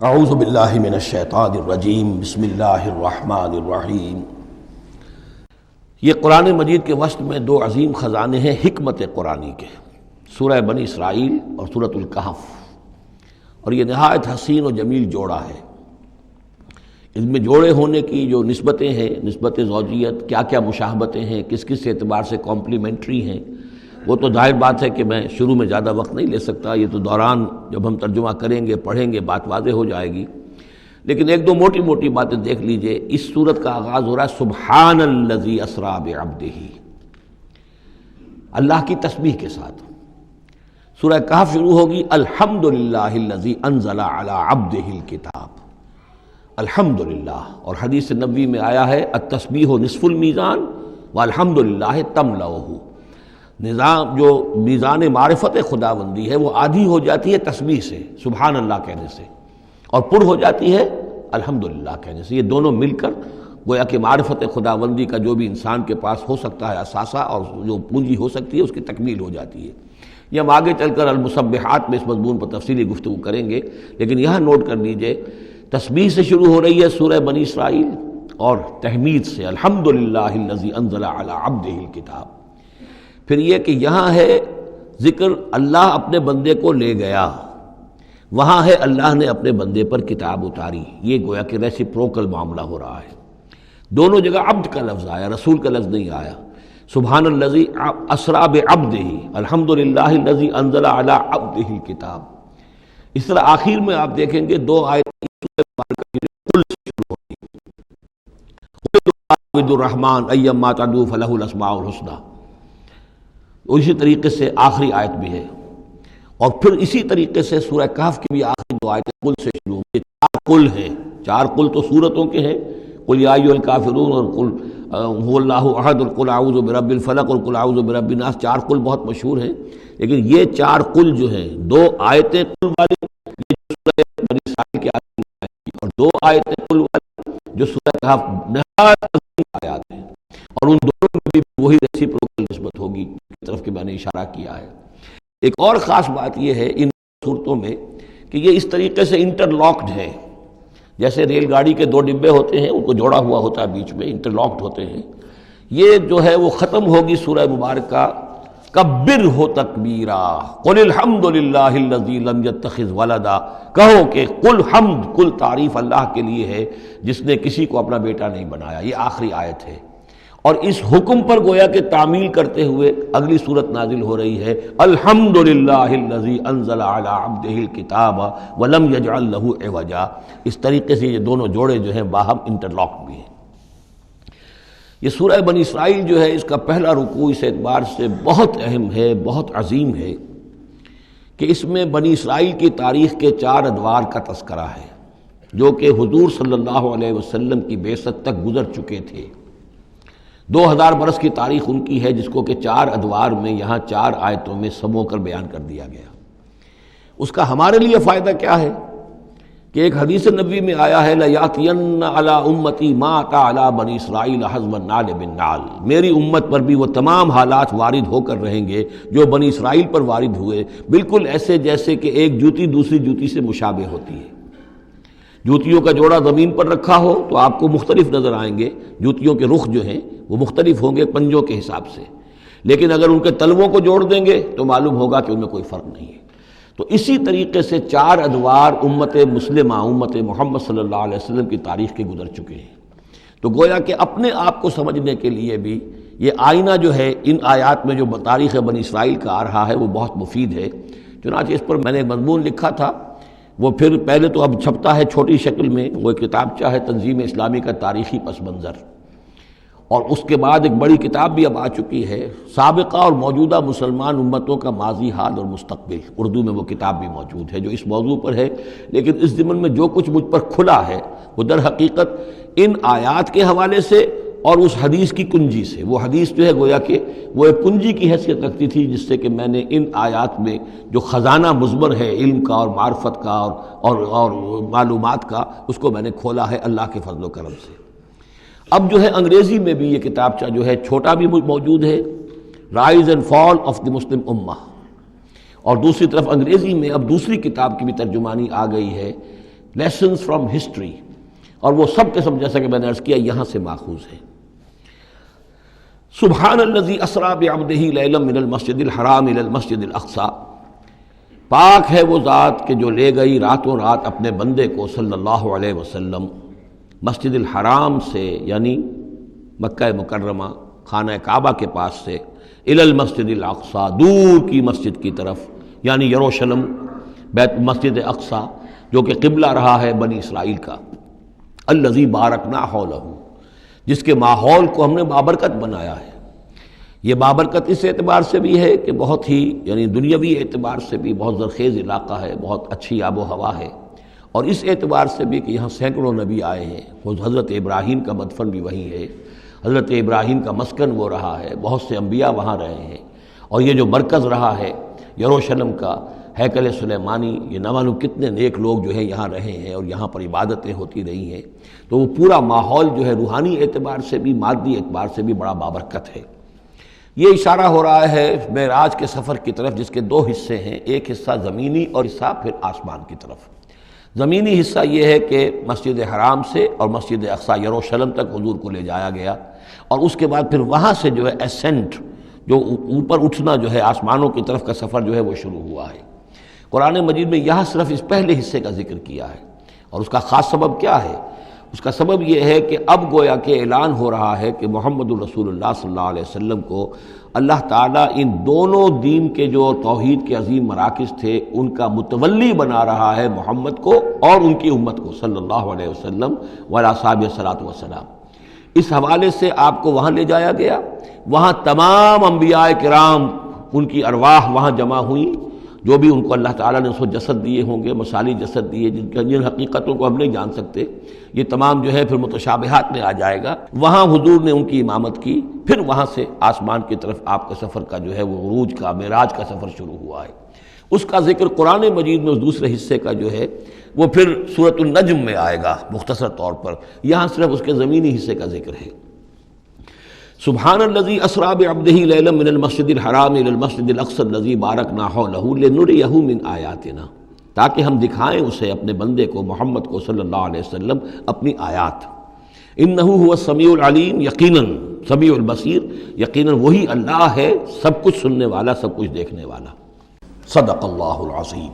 اعوذ باللہ من الشیطان الرجیم بسم اللہ الرحمن الرحیم۔ یہ قرآن مجید کے وسط میں دو عظیم خزانے ہیں حکمت قرآنی کے، سورہ بنی اسرائیل اور سورۃ الکہف، اور یہ نہایت حسین و جمیل جوڑا ہے۔ اس میں جوڑے ہونے کی جو نسبتیں ہیں، نسبت زوجیت، کیا کیا مشابہتیں ہیں، کس کس اعتبار سے کمپلیمنٹری ہیں، وہ تو ظاہر بات ہے کہ میں شروع میں زیادہ وقت نہیں لے سکتا، یہ تو دوران جب ہم ترجمہ کریں گے پڑھیں گے بات واضح ہو جائے گی، لیکن ایک دو موٹی موٹی باتیں دیکھ لیجئے۔ اس سورت کا آغاز ہو رہا ہے سبحان الذی اسریٰ بعبدہ، اللہ کی تسبیح کے ساتھ۔ سورہ کہف شروع ہوگی الحمدللہ الذی انزل علی عبدہ الکتاب، الحمدللہ، اور حدیث نبوی میں آیا ہے التسبیح نصف المیزان والحمدللہ تملؤہ، نظام جو میزان معرفت خداوندی ہے وہ آدھی ہو جاتی ہے تسبیح سے، سبحان اللہ کہنے سے، اور پر ہو جاتی ہے الحمدللہ کہنے سے۔ یہ دونوں مل کر گویا کہ معرفت خداوندی کا جو بھی انسان کے پاس ہو سکتا ہے اثاثہ اور جو پونجی ہو سکتی ہے اس کی تکمیل ہو جاتی ہے۔ یہ ہم آگے چل کر المسبحات میں اس مضمون پر تفصیلی گفتگو کریں گے، لیکن یہاں نوٹ کر لیجئے تسبیح سے شروع ہو رہی ہے سورہ بنی اسرائیل اور تحمید سے الحمدللہ الذی انزل علی عبدہ الکتاب۔ پھر یہ کہ یہاں ہے ذکر اللہ اپنے بندے کو لے گیا، وہاں ہے اللہ نے اپنے بندے پر کتاب اتاری، یہ گویا کہ ریسیپروکل معاملہ ہو رہا ہے۔ دونوں جگہ عبد کا لفظ آیا، رسول کا لفظ نہیں آیا۔ سبحان الذی اسریٰ بعبدہ، الحمدللہ الذی انزل علی عبدہ الکتاب۔ اس طرح آخر میں آپ دیکھیں گے دو آیتیں قل سے شروع ہوگی، قل الرحمن ایما تدعوا فلہ الاسماء الحسنی، اسی طریقے سے آخری آیت بھی ہے، اور پھر اسی طریقے سے سورہ کہف کی بھی آخری دو آیتیں قل سے شروع ہوئی۔ چار قل ہیں، چار قل تو سورتوں کے ہیں، قل یا ایھا الکافرون اور قل ھو اللہ احد اور قل اعوذ برب الفلق اور قل اعوذ برب الناس، چار قل بہت مشہور ہیں، لیکن یہ چار قل جو ہیں، دو آیتیں قل والی یہ سورہ بنی اسرائیل کی آیتیں، اور دو آیتیں قل والی جو سورہ کہف، نہایت عظیم آیات ہیں، اور ان دونوں میں بھی وہی ریسیپروکل نسبت ہوگی کی طرف کہ میں نے اشارہ کیا ہے۔ ایک اور خاص بات یہ ہے ان صورتوں میں کہ یہ اس طریقے سے انٹر لاکڈ ہے، جیسے ریل گاڑی کے دو ڈبے ہوتے ہیں ان کو جوڑا ہوا ہوتا ہے، بیچ میں انٹر لاکڈ ہوتے ہیں۔ یہ جو ہے وہ ختم ہوگی سورہ مبارکہ کبر ہو تکبیرا، قل الحمدللہ الذی لم یتخذ ولدا، کہو کہ قل حمد، کل تعریف اللہ کے لیے ہے جس نے کسی کو اپنا بیٹا نہیں بنایا۔ یہ آخری آیت ہے، اور اس حکم پر گویا کہ تعمیل کرتے ہوئے اگلی صورت نازل ہو رہی ہے الحمدللہ الذی انزل علی عبدہ الکتاب ولم یجعل لہ عوجا۔ اس طریقے سے یہ دونوں جوڑے جو ہیں باہم انٹرلاک بھی ہیں۔ یہ سورہ بنی اسرائیل جو ہے اس کا پہلا رکوع اس اعتبار سے بہت اہم ہے، بہت عظیم ہے کہ اس میں بنی اسرائیل کی تاریخ کے چار ادوار کا تذکرہ ہے جو کہ حضور صلی اللہ علیہ وسلم کی بعثت تک گزر چکے تھے۔ 2000 برس کی تاریخ ان کی ہے جس کو کہ چار ادوار میں یہاں چار آیتوں میں سمو کر بیان کر دیا گیا۔ اس کا ہمارے لیے فائدہ کیا ہے کہ ایک حدیث نبوی میں آیا ہے لَيَأْتِيَنَّ عَلَىٰ أُمَّتِي مَا أَتَىٰ عَلَىٰ بَنِي إِسْرَائِيلَ حَزْوَ النَّعْلِ بِالنَّعْلِ، میری امت پر بھی وہ تمام حالات وارد ہو کر رہیں گے جو بنی اسرائیل پر وارد ہوئے، بالکل ایسے جیسے کہ ایک جوتی دوسری جوتی سے مشابہ ہوتی ہے۔ جوتیوں کا جوڑا زمین پر رکھا ہو تو آپ کو مختلف نظر آئیں گے، جوتیوں کے رخ جو ہیں وہ مختلف ہوں گے پنجوں کے حساب سے، لیکن اگر ان کے تلووں کو جوڑ دیں گے تو معلوم ہوگا کہ ان میں کوئی فرق نہیں ہے۔ تو اسی طریقے سے چار ادوار امت مسلمہ، امت محمد صلی اللہ علیہ وسلم کی تاریخ کے گزر چکے ہیں۔ تو گویا کہ اپنے آپ کو سمجھنے کے لیے بھی یہ آئینہ جو ہے ان آیات میں جو تاریخ بنی اسرائیل کا آ رہا ہے وہ بہت مفید ہے۔ چنانچہ اس پر میں نے ایک مضمون لکھا تھا، وہ پھر پہلے تو اب چھپتا ہے چھوٹی شکل میں، وہ ایک کتابچہ ہے تنظیم اسلامی کا تاریخی پس منظر، اور اس کے بعد ایک بڑی کتاب بھی اب آ چکی ہے سابقہ اور موجودہ مسلمان امتوں کا ماضی، حال اور مستقبل، اردو میں وہ کتاب بھی موجود ہے جو اس موضوع پر ہے، لیکن اس ضمن میں جو کچھ مجھ پر کھلا ہے وہ در حقیقت ان آیات کے حوالے سے اور اس حدیث کی کنجی سے۔ وہ حدیث جو ہے گویا کہ وہ ایک کنجی کی حیثیت رکھتی تھی جس سے کہ میں نے ان آیات میں جو خزانہ مضمر ہے علم کا اور معرفت کا اور معلومات کا، اس کو میں نے کھولا ہے اللہ کے فضل و کرم سے۔ اب جو ہے انگریزی میں بھی یہ کتابچہ جو ہے چھوٹا بھی موجود ہے، rise and fall of the Muslim ummah, اور دوسری طرف انگریزی میں اب دوسری کتاب کی بھی ترجمانی آ گئی ہے لیسنز فرام ہسٹری، اور وہ سب کے سب جیسا کہ میں نے عرض کیا یہاں سے ماخوذ ہے۔ سبحان الذی اسری بعبدہ لیلا من المسجد الحرام الی المسجد الاقصی، پاک ہے وہ ذات کہ جو لے گئی راتوں رات اپنے بندے کو صلی اللہ علیہ وسلم مسجد الحرام سے، یعنی مکہ مکرمہ خانہ کعبہ کے پاس سے، الی المسجد الاقصی، دور کی مسجد کی طرف، یعنی یروشلم بیت مسجد اقصی جو کہ قبلہ رہا ہے بنی اسرائیل کا، الذی بارکنا حولہ، جس کے ماحول کو ہم نے بابرکت بنایا ہے۔ یہ بابرکت اس اعتبار سے بھی ہے کہ بہت ہی یعنی دنیاوی اعتبار سے بھی بہت زرخیز علاقہ ہے، بہت اچھی آب و ہوا ہے، اور اس اعتبار سے بھی کہ یہاں سینکڑوں نبی آئے ہیں، وہ حضرت ابراہیم کا مدفن بھی وہیں ہے، حضرت ابراہیم کا مسکن وہ رہا ہے، بہت سے انبیاء وہاں رہے ہیں، اور یہ جو مرکز رہا ہے یروشلم کا ہیکل سلیمانی، یہ نہ معلوم کتنے نیک لوگ جو ہے یہاں رہے ہیں اور یہاں پر عبادتیں ہوتی رہی ہیں، تو وہ پورا ماحول جو ہے روحانی اعتبار سے بھی مادی اعتبار سے بھی بڑا بابرکت ہے۔ یہ اشارہ ہو رہا ہے معراج کے سفر کی طرف، جس کے دو حصے ہیں، ایک حصہ زمینی اور حصہ پھر آسمان کی طرف۔ زمینی حصہ یہ ہے کہ مسجد حرام سے اور مسجد اقصی یروشلم تک حضور کو لے جایا گیا، اور اس کے بعد پھر وہاں سے جو ہے اسینٹ، جو اوپر اٹھنا جو ہے آسمانوں کی طرف کا سفر جو ہے وہ شروع ہوا ہے۔ قرآن مجید میں یہاں صرف اس پہلے حصے کا ذکر کیا ہے، اور اس کا خاص سبب کیا ہے؟ اس کا سبب یہ ہے کہ اب گویا کہ اعلان ہو رہا ہے کہ محمد الرسول اللہ صلی اللہ علیہ وسلم کو اللہ تعالیٰ ان دونوں دین کے جو توحید کے عظیم مراکز تھے ان کا متولی بنا رہا ہے، محمد کو اور ان کی امت کو صلی اللہ علیہ وسلم وعلی اصحابہ الصلاۃ والسلام۔ اس حوالے سے آپ کو وہاں لے جایا گیا، وہاں تمام انبیاء کرام ان کی ارواح وہاں جمع ہوئیں، جو بھی ان کو اللہ تعالیٰ نے اس کو جسد دیے ہوں گے، مثالی جسد دیے جن حقیقتوں کو ہم نہیں جان سکتے، یہ تمام جو ہے پھر متشابہات میں آ جائے گا۔ وہاں حضور نے ان کی امامت کی، پھر وہاں سے آسمان کی طرف آپ کے سفر کا جو ہے وہ عروج کا معراج کا سفر شروع ہوا ہے۔ اس کا ذکر قرآن مجید میں اس دوسرے حصے کا جو ہے وہ پھر سورۃ النجم میں آئے گا مختصر طور پر، یہاں صرف اس کے زمینی حصے کا ذکر ہے۔ سبحان الذی اسری بعبدہ لیلا من المسجد الحرام الی المسجد الاقصی الذی بارکنا حولہ لنریہ من آیاتنا، تاکہ ہم دکھائیں اسے اپنے بندے کو محمد کو صلی اللہ علیہ وسلم اپنی آیات۔ انہ هو السمیع العلیم، یقیناً سمیع البصیر، یقیناً وہی اللہ ہے سب کچھ سننے والا، سب کچھ دیکھنے والا۔ صدق اللہ العظیم۔